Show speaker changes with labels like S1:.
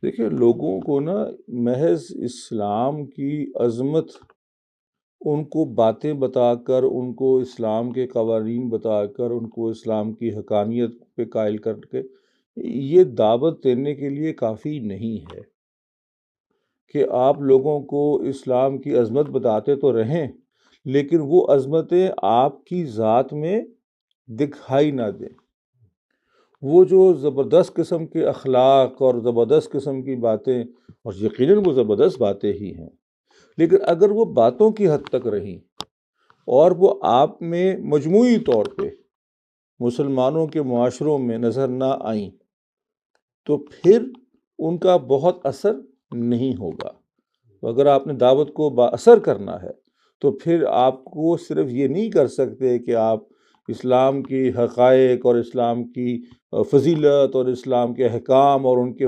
S1: دیکھیے لوگوں کو نا محض اسلام کی عظمت ان کو باتیں بتا کر، ان کو اسلام کے قوانین بتا کر، ان کو اسلام کی حقانیت پہ قائل کر کے یہ دعوت دینے کے لیے کافی نہیں ہے کہ آپ لوگوں کو اسلام کی عظمت بتاتے تو رہیں، لیکن وہ عظمتیں آپ کی ذات میں دکھائی نہ دیں۔ وہ جو زبردست قسم کے اخلاق اور زبردست قسم کی باتیں، اور یقیناً وہ زبردست باتیں ہی ہیں، لیکن اگر وہ باتوں کی حد تک رہیں اور وہ آپ میں مجموعی طور پہ مسلمانوں کے معاشروں میں نظر نہ آئیں تو پھر ان کا بہت اثر نہیں ہوگا۔ اگر آپ نے دعوت کو با اثر کرنا ہے تو پھر آپ کو صرف یہ نہیں کر سکتے کہ آپ اسلام کی حقائق اور اسلام کی فضیلت اور اسلام کے احکام اور ان کے